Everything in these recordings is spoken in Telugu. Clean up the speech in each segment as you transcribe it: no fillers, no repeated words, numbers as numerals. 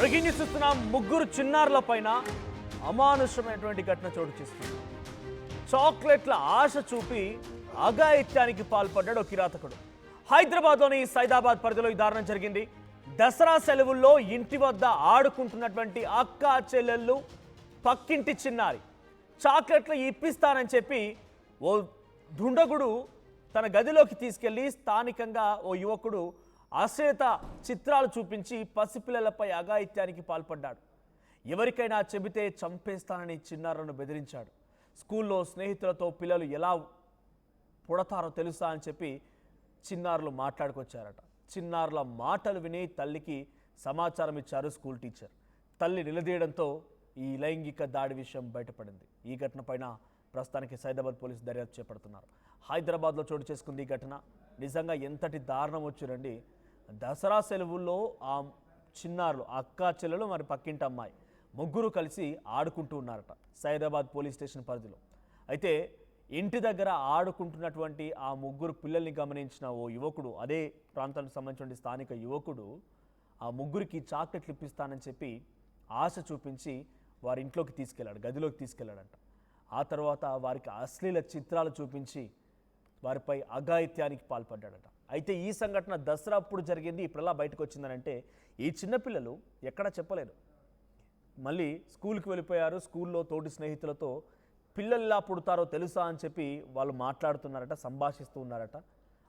బ్రేకింగ్ న్యూస్ చూస్తున్నాం. ముగ్గురు చిన్నారుల పైన అమానుషమైనటువంటి ఘటన చోటు చేసుకుంది. చాక్లెట్ల ఆశ చూపి అఘాయిత్యానికి పాల్పడ్డాడు ఒక కిరాతకుడు. హైదరాబాద్లోని సైదాబాద్ పరిధిలో ఈ దారుణం జరిగింది. దసరా సెలవుల్లో ఇంటి వద్ద ఆడుకుంటున్నటువంటి అక్క చెల్లెళ్ళు పక్కింటి చిన్నారి చాక్లెట్లు ఇప్పిస్తానని చెప్పి ఓ దుండగుడు తన గదిలోకి తీసుకెళ్లి స్థానికంగా ఓ యువకుడు అశ్లీత చిత్రాలు చూపించి పసిపిల్లలపై అఘాయిత్యానికి పాల్పడ్డాడు. ఎవరికైనా చెబితే చంపేస్తానని చిన్నారులను బెదిరించాడు. స్కూల్లో స్నేహితులతో పిల్లలు ఎలా పుడతారో తెలుసా అని చెప్పి చిన్నారులు మాట్లాడుకొచ్చారట. చిన్నారుల మాటలు విని తల్లికి సమాచారం ఇచ్చారు స్కూల్ టీచర్. తల్లి నిలదీయడంతో ఈ లైంగిక దాడి విషయం బయటపడింది. ఈ ఘటన పైన ప్రస్తుతానికి సైదాబాద్ పోలీసు దర్యాప్తు చేపడుతున్నారు. హైదరాబాద్లో చోటు చేసుకుంది ఈ ఘటన. నిజంగా ఎంతటి దారుణం వచ్చిరండి. దసరా సెలవుల్లో ఆ చిన్నారులు అక్క చెల్లెలు మరి పక్కింటి అమ్మాయి ముగ్గురు కలిసి ఆడుకుంటూ ఉన్నారట సైదాబాద్ పోలీస్ స్టేషన్ పరిధిలో. అయితే ఇంటి దగ్గర ఆడుకుంటున్నటువంటి ఆ ముగ్గురు పిల్లల్ని గమనించిన ఓ యువకుడు, అదే ప్రాంతానికి సంబంధించిన స్థానిక యువకుడు, ఆ ముగ్గురికి చాక్లెట్లు ఇప్పిస్తానని చెప్పి ఆశ చూపించి వారి ఇంట్లోకి తీసుకెళ్ళాడు, గదిలోకి తీసుకెళ్ళాడంట. ఆ తర్వాత వారికి అశ్లీల చిత్రాలు చూపించి వారిపై అఘాయిత్యానికి పాల్పడ్డాడట. అయితే ఈ సంఘటన దసరా అప్పుడు జరిగింది. ఇప్పుడు ఎలా బయటకు వచ్చిందనంటే ఈ చిన్నపిల్లలు ఎక్కడ చెప్పలేరు. మళ్ళీ స్కూల్కి వెళ్ళిపోయారు. స్కూల్లో తోటి స్నేహితులతో పిల్లలు ఎలా పుడతారో తెలుసా అని చెప్పి వాళ్ళు మాట్లాడుతున్నారట, సంభాషిస్తూ ఉన్నారట.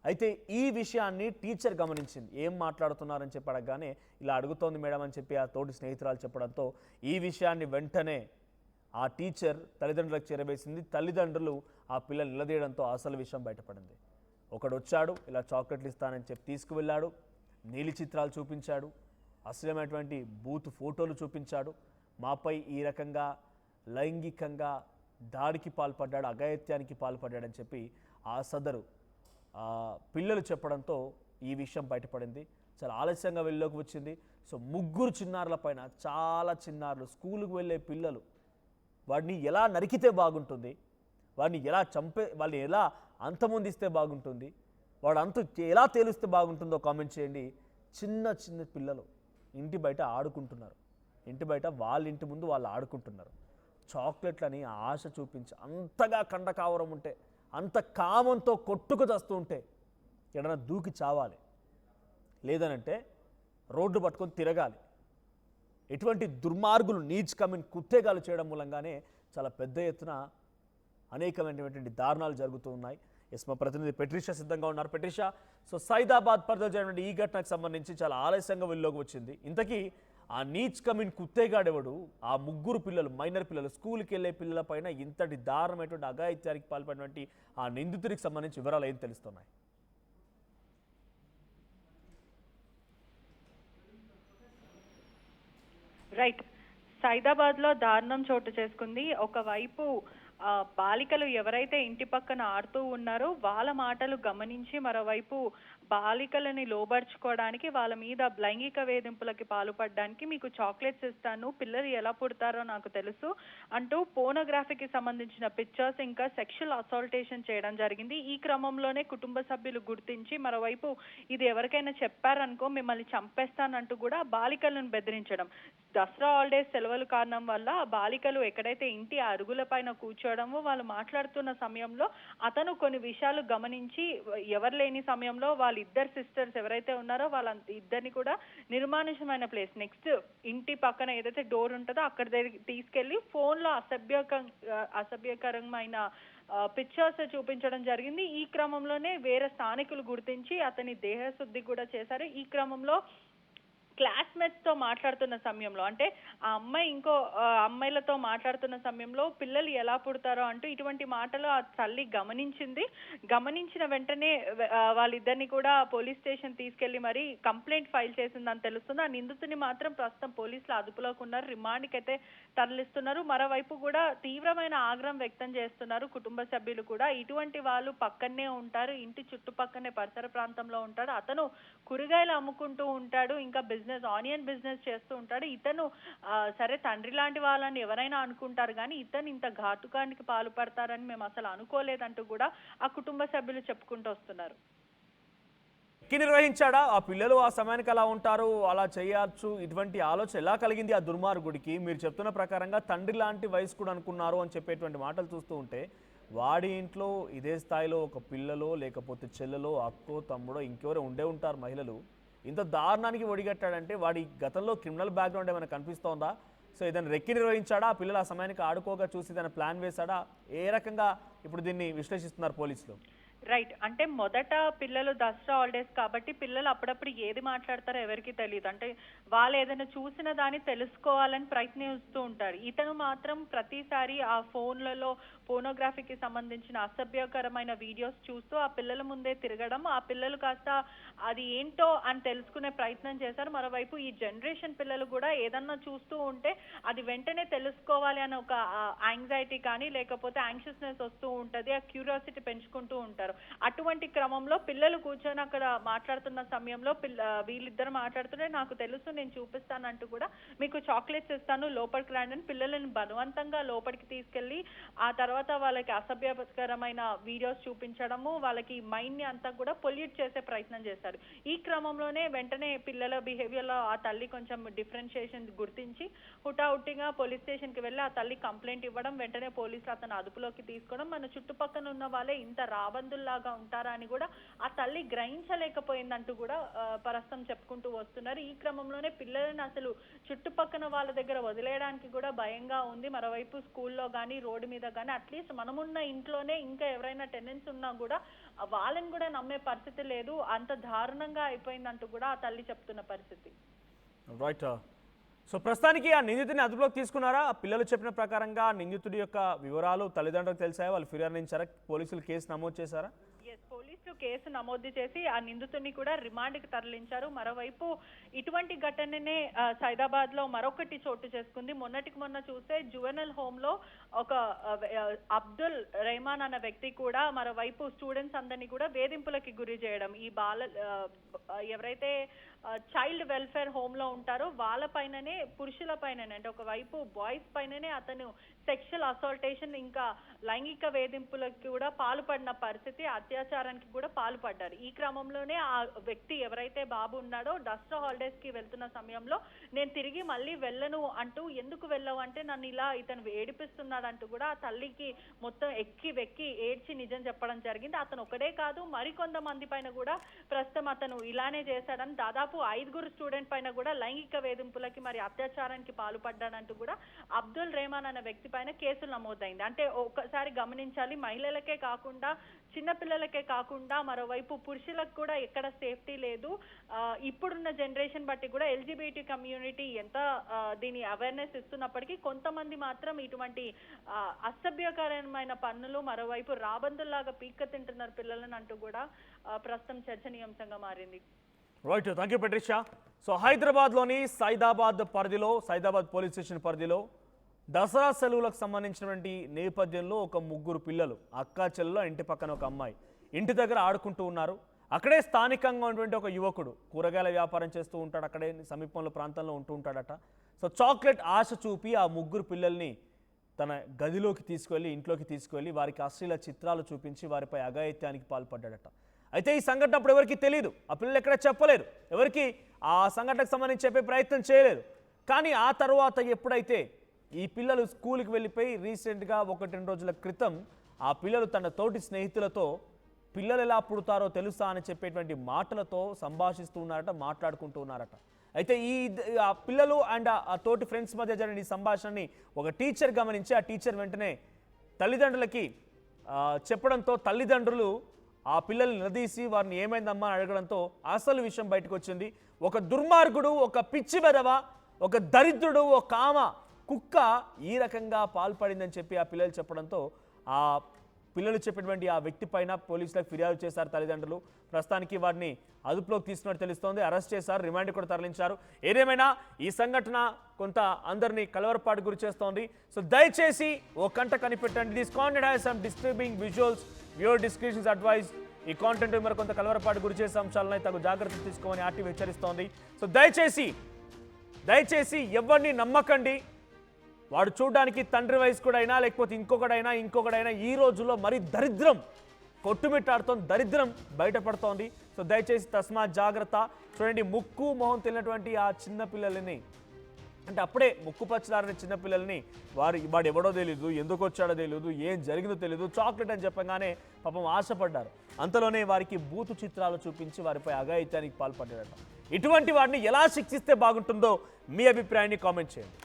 అయితే ఈ విషయాన్ని టీచర్ గమనించింది. ఏం మాట్లాడుతున్నారని చెప్పి అడగగానే ఇలా అడుగుతోంది మేడం అని చెప్పి ఆ తోటి స్నేహితురాలు చెప్పడంతో ఈ విషయాన్ని వెంటనే ఆ టీచర్ తల్లిదండ్రులకు చేరవేసింది. తల్లిదండ్రులు ఆ పిల్లలు నిలదీయడంతో అసలు విషయం బయటపడింది. ఒకడు వచ్చాడు, ఇలా చాక్లెట్లు ఇస్తానని చెప్పి తీసుకువెళ్ళాడు, నీలి చిత్రాలు చూపించాడు, అసలైనటువంటి బూత్ ఫోటోలు చూపించాడు, మాపై ఈ రకంగా లైంగికంగా దాడికి పాల్పడ్డాడు, అఘాయిత్యానికి పాల్పడ్డాడని చెప్పి ఆ సదరు పిల్లలు చెప్పడంతో ఈ విషయం బయటపడింది. చాలా ఆలస్యంగా వెళ్ళలోకి వచ్చింది. సో ముగ్గురు చిన్నారుల పైన, చాలా చిన్నారులు, స్కూలుకు వెళ్ళే పిల్లలు, వాడిని ఎలా నరికితే బాగుంటుంది, వాడిని ఎలా వాళ్ళని ఎలా అంతమొందిస్తే బాగుంటుంది, వాడు అంత ఎలా తేలిస్తే బాగుంటుందో కామెంట్ చేయండి. చిన్న చిన్న పిల్లలు ఇంటి బయట ఆడుకుంటున్నారు, ఇంటి బయట వాళ్ళ ఇంటి ముందు వాళ్ళు ఆడుకుంటున్నారు. చాక్లెట్లని ఆశ చూపించి అంతగా కండకావరం ఉంటే, అంత కామంతో కొట్టుకు చస్తూ ఉంటే ఎడన్నా దూకి చావాలి, లేదనంటే రోడ్డు పట్టుకొని తిరగాలి. ఎటువంటి దుర్మార్గులు నీచ్ కమిన్ కుత్తేగాలు చేయడం మూలంగానే చాలా పెద్ద ఎత్తున అనేకమైనటువంటి దారుణాలు జరుగుతూ ఉన్నాయి. ఎస్, మా ప్రతినిధి పెట్రిషా సిద్ధంగా ఉన్నారు. పెట్రిషా, సో సైదాబాద్ పరిధిలో జరిగిన ఈ ఘటనకు సంబంధించి చాలా ఆలస్యంగా వెళ్ళలోకి వచ్చింది. ఇంతకీ ఆ నీచ్ కమిన్ కుత్తేగాడెవడు? ఆ ముగ్గురు పిల్లలు, మైనర్ పిల్లలు, స్కూల్కి వెళ్ళే పిల్లల పైన ఇంతటి దారుణమైనటువంటి అఘాయిత్యానికి పాల్పడినటువంటి ఆ నిందితుడికి సంబంధించి వివరాలు ఏం తెలుస్తున్నాయి? రైట్, సైదాబాద్ లో దారుణం చోటు చేసుకుంది. ఒకవైపు బాలికలు ఎవరైతే ఇంటి పక్కన ఆడుతూ ఉన్నారో వాళ్ళ మాటలు గమనించి మరోవైపు బాలికలని లోబర్చుకోవడానికి, వాళ్ళ మీద లైంగిక వేధింపులకి పాల్పడడానికి మీకు చాక్లెట్స్ ఇస్తాను, పిల్లలు ఎలా పుడతారో నాకు తెలుసు అంటూ పోనోగ్రఫీకి సంబంధించిన పిక్చర్స్ ఇంకా సెక్షువల్ అసాల్టేషన్ చేయడం జరిగింది. ఈ క్రమంలోనే కుటుంబ సభ్యులు గుర్తించి మరోవైపు ఇది ఎవరికైనా చెప్పారనుకో మిమ్మల్ని చంపేస్తానంటూ కూడా బాలికలను బెదిరించడం. దసరా హాలిడేస్ సెలవుల కారణం వల్ల బాలికలు ఎక్కడైతే ఇంటి అరుగుల పైన కూర్చోవడమో వాళ్ళు మాట్లాడుతున్న సమయంలో అతను కొన్ని విషయాలు గమనించి ఎవరు లేని సమయంలో వాళ్ళిద్దరు సిస్టర్స్ ఎవరైతే ఉన్నారో వాళ్ళ ఇద్దరిని కూడా నిర్మానుషమైన ప్లేస్, నెక్స్ట్ ఇంటి పక్కన ఏదైతే డోర్ ఉంటుందో అక్కడ తీసుకెళ్లి ఫోన్లో అసభ్యకరమైన పిక్చర్స్ చూపించడం జరిగింది. ఈ క్రమంలోనే వేరే స్థానికులు గుర్తించి అతని దేహశుద్ధి కూడా చేశారు. ఈ క్రమంలో క్లాస్మేట్స్ తో మాట్లాడుతున్న సమయంలో, అంటే ఆ అమ్మాయి ఇంకో అమ్మాయిలతో మాట్లాడుతున్న సమయంలో పిల్లలు ఎలా పుడతారో అంటూ ఇటువంటి మాటలు ఆ తల్లి గమనించింది. గమనించిన వెంటనే వాళ్ళిద్దరిని కూడా పోలీస్ స్టేషన్ తీసుకెళ్లి మరి కంప్లైంట్ ఫైల్ చేసిందని తెలుస్తుంది. ఆ నిందితుని మాత్రం ప్రస్తుతం పోలీసులు అదుపులోకి ఉన్నారు, రిమాండ్కి అయితే తరలిస్తున్నారు. మరోవైపు కూడా తీవ్రమైన ఆగ్రహం వ్యక్తం చేస్తున్నారు కుటుంబ సభ్యులు కూడా. ఇటువంటి వాళ్ళు పక్కనే ఉంటారు, ఇంటి చుట్టుపక్కనే పరిసర ప్రాంతంలో ఉంటాడు, అతను కూరగాయలు అమ్ముకుంటూ ఉంటాడు, ఇంకా ఆనియన్ బిజినెస్ చేస్తూ ఉంటాడు. ఇతను సరే తండ్రి లాంటి వాళ్ళని ఎవరైనా అనుకుంటారు కానీ ఇతను ఇంత ఘాతుకానికి పాల్పడతారని మేము అసలు అనుకోలేదంటూ కూడా ఆ కుటుంబ సభ్యులు చెప్పుకుంటూ వస్తున్నారు. నిర్వహించాడా? ఆ పిల్లలు ఆ సమయానికి అలా ఉంటారు, అలా చేయొచ్చు, ఇటువంటి ఆలోచన ఎలా కలిగింది ఆ దుర్మార్గుడికి? మీరు చెప్తున్న ప్రకారంగా తండ్రి లాంటి వయసు కూడా అనుకున్నారు అని చెప్పేటువంటి మాటలు చూస్తూ ఉంటే, వాడి ఇంట్లో ఇదే స్థాయిలో ఒక పిల్లలో లేకపోతే చెల్లెలో అక్కో తమ్ముడో ఇంకెవరో ఉండే ఉంటారు మహిళలు. ఇంత దారుణానికి ఒడిగట్టాడంటే వాడి గతంలో క్రిమినల్ బ్యాక్గ్రౌండ్ ఏమైనా కనిపిస్తోందా? సో ఏదైనా రెక్కి నిర్వహించాడా? ఆ పిల్లలు ఆ సమయానికి ఆడుకోగా చూసి ఏదైనా ప్లాన్ వేశాడా? ఏ రకంగా ఇప్పుడు దీన్ని విశ్లేషిస్తున్నారు పోలీసులు? రైట్. అంటే మొదట పిల్లలు దసరా హాలిడేస్ కాబట్టి పిల్లలు అప్పుడప్పుడు ఏది మాట్లాడతారో ఎవరికి తెలియదు. అంటే వాళ్ళు ఏదైనా చూసిన దాన్ని తెలుసుకోవాలని ప్రయత్నిస్తూ ఉంటారు. ఇతను మాత్రం ప్రతిసారి ఆ ఫోన్లలో పోర్నోగ్రఫీకి సంబంధించిన అసభ్యకరమైన వీడియోస్ చూస్తూ ఆ పిల్లల ముందే తిరగడం, ఆ పిల్లలు కాస్త అది ఏంటో అని తెలుసుకునే ప్రయత్నం చేశారు. మరోవైపు ఈ జనరేషన్ పిల్లలు కూడా ఏదన్నా చూస్తూ ఉంటే అది వెంటనే తెలుసుకోవాలి అనే ఒక యాంగ్జైటీ కానీ లేకపోతే యాంగ్షియస్నెస్ వస్తూ ఉంటుంది, ఆ క్యూరియాసిటీ పెంచుకుంటూ ఉంటారు. అటువంటి క్రమంలో పిల్లలు కూర్చొని అక్కడ మాట్లాడుతున్న సమయంలో వీళ్ళిద్దరు మాట్లాడుతుంటే నాకు తెలుసు నేను చూపిస్తానంటూ కూడా మీకు చాక్లెట్స్ ఇస్తాను లోపలికి రండి అని పిల్లలను బలవంతంగా లోపలికి తీసుకెళ్లి ఆ తర్వాత వాళ్ళకి అసభ్యకరమైన వీడియోస్ చూపించడము, వాళ్ళకి మైండ్ ని అంతా కూడా పొల్యూట్ చేసే ప్రయత్నం చేశారు. ఈ క్రమంలోనే వెంటనే పిల్లల బిహేవియర్ లో ఆ తల్లి కొంచెం డిఫరెన్షియేషన్ గుర్తించి హుటాహుటిగా పోలీస్ స్టేషన్ కి వెళ్ళి ఆ తల్లి కంప్లైంట్ ఇవ్వడం, వెంటనే పోలీసులు అతను అదుపులోకి తీసుకోవడం, మన చుట్టుపక్కల ఉన్న వాళ్ళే ఇంత రాబందుల్లాగా ఉంటారా అని కూడా ఆ తల్లి గ్రహించలేకపోయిందంటూ కూడా ప్రస్తుతం చెప్పుకుంటూ వస్తున్నారు. ఈ క్రమంలోనే పిల్లలను అసలు చుట్టుపక్కల వాళ్ళ దగ్గర వదిలేయడానికి కూడా భయంగా ఉంది. మరోవైపు స్కూల్లో కానీ రోడ్డు మీద కానీ అట్లీస్ట్ మనమున్న ఇంట్లోనే ఇంకా ఎవరైనా టెనెంట్స్ ఉన్నా కూడా వాళ్ళని కూడా నమ్మే పరిస్థితి లేదు, అంత దారుణంగా అయిపోయిందంటూ కూడా ఆ తల్లి చెప్తున్న పరిస్థితి. రైట్. సో ప్రస్తుతానికి ఆ నిందితుడిని అదుపులోకి తీసుకున్నారా? ఆ పిల్లలు చెప్పిన ప్రకారంగా నిందితుడి యొక్క వివరాలు తల్లిదండ్రులకు తెలిసాయా? వాళ్ళు ఫిర్యాదు చేశారా? పోలీసులు కేసు నమోదు చేశారా? పోలీసులు కేసు నమోదు చేసి ఆ నిందితుడిని కూడా రిమాండ్కి తరలించారు. మరోవైపు ఇటువంటి ఘటననే సైదాబాద్ లో మరొకటి చోటు చేసుకుంది. మొన్నటికి మొన్న చూస్తే జువెనల్ హోమ్ లో ఒక అబ్దుల్ రెహమాన్ అన్న వ్యక్తి కూడా మరోవైపు స్టూడెంట్స్ అందరినీ కూడా వేధింపులకి గురి చేయడం, ఈ ఎవరైతే చైల్డ్ వెల్ఫేర్ హోమ్ లో ఉంటారో వాళ్ళ పైననే పురుషుల పైననే అంటే ఒకవైపు బాయ్స్ పైననే అతను సెక్షువల్ అసాల్టేషన్ ఇంకా లైంగిక వేధింపులకు కూడా పాల్పడిన పరిస్థితి, అత్యాచారానికి కూడా పాల్పడ్డారు. ఈ క్రమంలోనే ఆ వ్యక్తి ఎవరైతే బాబు ఉన్నాడో దసరా హాలిడేస్ కి వెళ్తున్న సమయంలో నేను తిరిగి మళ్ళీ వెళ్ళను అంటూ, ఎందుకు వెళ్ళవు అంటే నన్ను ఇలా ఇతను ఏడిపిస్తున్నాడు అంటూ కూడా ఆ తల్లికి మొత్తం ఎక్కి వెక్కి ఏడ్చి నిజం చెప్పడం జరిగింది. అతను ఒకడే కాదు మరికొంతమంది పైన కూడా ప్రస్తుతం అతను ఇలానే చేశాడని, దాదాపు 5 స్టూడెంట్ పైన కూడా లైంగిక వేధింపులకి మరి అత్యాచారానికి పాల్పడ్డాడంటూ కూడా అబ్దుల్ రెహమాన్ అనే వ్యక్తి పైన కేసులు నమోదైంది. అంటే ఒకసారి గమనించాలి, మహిళలకే కాకుండా చిన్నపిల్లలకే కాకుండా మరోవైపు పురుషులకు కూడా ఎక్కడ సేఫ్టీ లేదు. ఇప్పుడున్న జనరేషన్ బట్టి కూడా ఎల్జిబిటి కమ్యూనిటీ ఎంత దీని అవేర్నెస్ ఇస్తున్నప్పటికీ కొంతమంది మాత్రం ఇటువంటి అసభ్యకరమైన పన్నులు మరోవైపు రాబందుల్లాగా పీక్క తింటున్నారు పిల్లలను అంటూ కూడా ప్రస్తుతం చర్చనీయాంశంగా మారింది. Right, thank you పెట్రిషా. సో హైదరాబాద్లోని సైదాబాద్ పోలీస్ స్టేషన్ పరిధిలో దసరా సెలవులకు సంబంధించినటువంటి నేపథ్యంలో ఒక 3 పిల్లలు అక్కా చెల్లెలు, ఇంటి పక్కన ఒక అమ్మాయి ఇంటి దగ్గర ఆడుకుంటూ ఉన్నారు. అక్కడే స్థానికంగా ఉన్నటువంటి ఒక యువకుడు కూరగాయల వ్యాపారం చేస్తూ ఉంటాడు, అక్కడే సమీపంలో ప్రాంతంలో ఉంటూ ఉంటాడట. సో చాక్లెట్ ఆశ చూపి ఆ 3 పిల్లల్ని తన గదిలోకి తీసుకువెళ్ళి ఇంట్లోకి తీసుకువెళ్ళి వారికి అశ్లీల చిత్రాలు చూపించి వారిపై అఘాయిత్యానికి పాల్పడ్డాడట. అయితే ఈ సంఘటన అప్పుడు ఎవరికి తెలియదు, ఆ పిల్లలు ఎక్కడ చెప్పలేరు, ఎవరికి ఆ సంఘటనకు సంబంధించి చెప్పే ప్రయత్నం చేయలేదు. కానీ ఆ తర్వాత ఎప్పుడైతే ఈ పిల్లలు స్కూల్కి వెళ్ళిపోయి రీసెంట్గా 1-2 రోజుల క్రితం ఆ పిల్లలు తన తోటి స్నేహితులతో పిల్లలు ఎలా పుడతారో తెలుసా అని చెప్పేటువంటి మాటలతో సంభాషిస్తూ ఉన్నారట, మాట్లాడుకుంటూ ఉన్నారట. అయితే ఆ పిల్లలు అండ్ ఆ తోటి ఫ్రెండ్స్ మధ్య జరిగిన ఈ సంభాషణని ఒక టీచర్ గమనించి ఆ టీచర్ వెంటనే తల్లిదండ్రులకి చెప్పడంతో తల్లిదండ్రులు ఆ పిల్లల్ని నిలదీసి వారిని ఏమైందమ్మా అని అడగడంతో అసలు విషయం బయటకు వచ్చింది. ఒక దుర్మార్గుడు, ఒక పిచ్చి బెదవ, ఒక దరిద్రుడు, ఒక కామ కుక్క ఈ రకంగా పాల్పడిందని చెప్పి ఆ పిల్లలు చెప్పడంతో ఆ పిల్లలు చెప్పినటువంటి ఆ వ్యక్తి పైన పోలీసులకు ఫిర్యాదు చేశారు తల్లిదండ్రులు. ప్రస్తుతానికి వారిని అదుపులోకి తీసుకున్నట్టు తెలుస్తోంది, అరెస్ట్ చేశారు, రిమాండ్ కూడా తరలించారు. ఏదేమైనా ఈ సంఘటన కొంత అందరినీ కలవరపాటు గురి చేస్తోంది. సో దయచేసి ఓ కంట కనిపెట్టండి. This content has some disturbing visuals, viewer descriptions advise. ఈ కాంటెంట్ మరి కొంత కలవరపాటు గురి చేసే అంశాలను తగు జాగ్రత్తలు తీసుకోమని ఆర్టీవీ హెచ్చరిస్తోంది. సో దయచేసి ఎవరిని నమ్మకండి. వాడు చూడడానికి తండ్రి వయసు కూడా అయినా లేకపోతే ఇంకొకడైనా ఈ రోజుల్లో మరీ దరిద్రం. కొట్టుమిట్టాడుతోంది, దరిద్రం బయటపడుతోంది. సో దయచేసి తస్మాత్ జాగ్రత్త. చూడండి, ముక్కు మొహం తెలియనటువంటి ఆ చిన్న పిల్లలని, అంటే అప్పుడే ముక్కు పచ్చలారని చిన్నపిల్లల్ని వాడు ఎవడో తెలియదు, ఎందుకు వచ్చాడో తెలియదు, ఏం జరిగిందో తెలియదు, చాక్లెట్ అని చెప్పగానే పాపం ఆశపడ్డారు. అంతలోనే వారికి బూతు చిత్రాలు చూపించి వారిపై అఘాయిత్యానికి పాల్పడ్డారట. ఇటువంటి వాడిని ఎలా శిక్షిస్తే బాగుంటుందో మీ అభిప్రాయాన్ని కామెంట్ చేయండి.